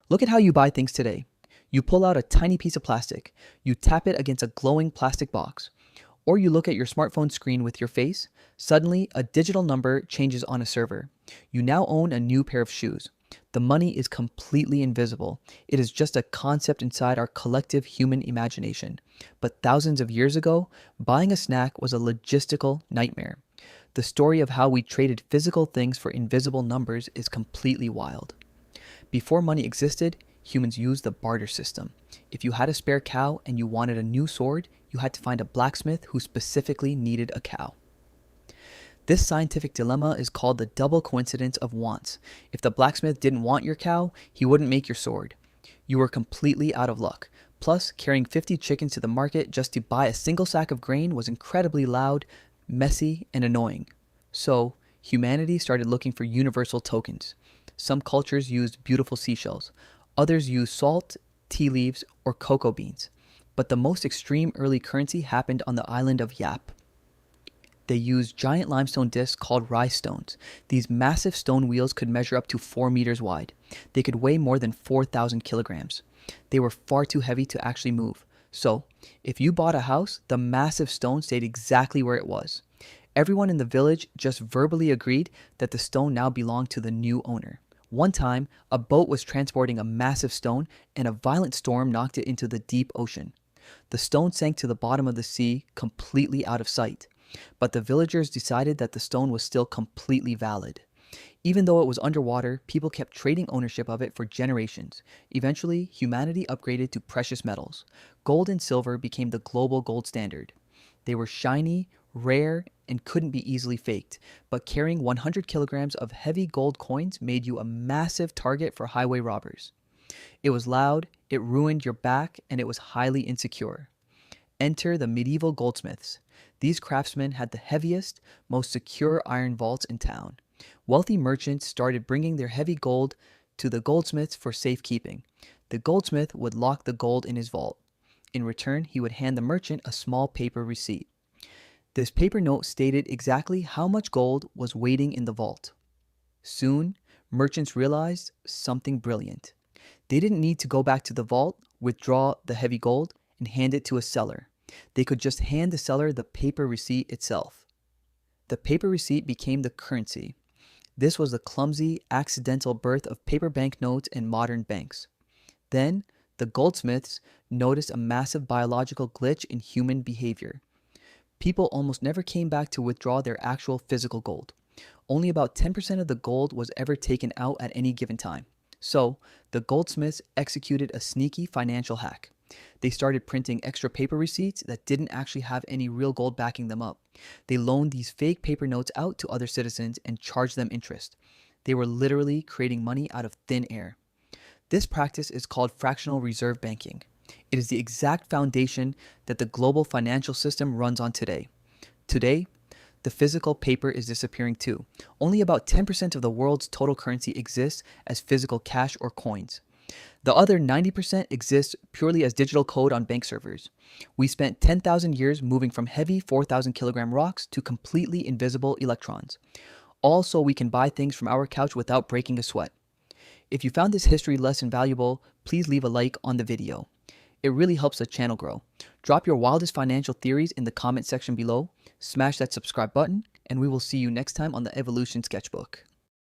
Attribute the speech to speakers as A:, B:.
A: Look at how you buy things today. You pull out a tiny piece of plastic, you tap it against a glowing plastic box, or you look at your smartphone screen with your face. Suddenly, a digital number changes on a server. You now own a new pair of shoes. The money is completely invisible. It is just a concept inside our collective human imagination. But thousands of years ago, buying a snack was a logistical nightmare. The story of how we traded physical things for invisible numbers is completely wild. Before money existed, humans used the barter system. If you had a spare cow and you wanted a new sword, you had to find a blacksmith who specifically needed a cow. This scientific dilemma is called the double coincidence of wants. If the blacksmith didn't want your cow, he wouldn't make your sword. You were completely out of luck. Plus, carrying 50 chickens to the market just to buy a single sack of grain was incredibly loud, messy, and annoying. So, humanity started looking for universal tokens. Some cultures used beautiful seashells. Others used salt, tea leaves, or cocoa beans. But the most extreme early currency happened on the island of Yap. They used giant limestone discs called rye stones. These massive stone wheels could measure up to 4 meters wide. They could weigh more than 4,000 kilograms. They were far too heavy to actually move. So, if you bought a house, the massive stone stayed exactly where it was. Everyone in the village just verbally agreed that the stone now belonged to the new owner. One time, a boat was transporting a massive stone and a violent storm knocked it into the deep ocean. The stone sank to the bottom of the sea, completely out of sight. But the villagers decided that the stone was still completely valid. Even though it was underwater, people kept trading ownership of it for generations. Eventually, humanity upgraded to precious metals. Gold and silver became the global gold standard. They were shiny, rare, and couldn't be easily faked, but carrying 100 kilograms of heavy gold coins made you a massive target for highway robbers. It was loud, it ruined your back, and it was highly insecure. Enter the medieval goldsmiths. These craftsmen had the heaviest, most secure iron vaults in town. Wealthy merchants started bringing their heavy gold to the goldsmiths for safekeeping. The goldsmith would lock the gold in his vault. In return, he would hand the merchant a small paper receipt. This paper note stated exactly how much gold was waiting in the vault. Soon, merchants realized something brilliant. They didn't need to go back to the vault, withdraw the heavy gold, and hand it to a seller. They could just hand the seller the paper receipt itself. The paper receipt became the currency. This was the clumsy, accidental birth of paper banknotes and modern banks. Then, the goldsmiths noticed a massive biological glitch in human behavior. People almost never came back to withdraw their actual physical gold. Only about 10% of the gold was ever taken out at any given time. So, the goldsmiths executed a sneaky financial hack. They started printing extra paper receipts that didn't actually have any real gold backing them up. They loaned these fake paper notes out to other citizens and charged them interest. They were literally creating money out of thin air. This practice is called fractional reserve banking. It is the exact foundation that the global financial system runs on today. Today, the physical paper is disappearing too. Only about 10% of the world's total currency exists as physical cash or coins. The other 90% exists purely as digital code on bank servers. We spent 10,000 years moving from heavy 4,000 kilogram rocks to completely invisible electrons. All so we can buy things from our couch without breaking a sweat. If you found this history lesson valuable, please leave a like on the video. It really helps the channel grow. Drop your wildest financial theories in the comment section below, smash that subscribe button, and we will see you next time on the Evolution Sketchbook.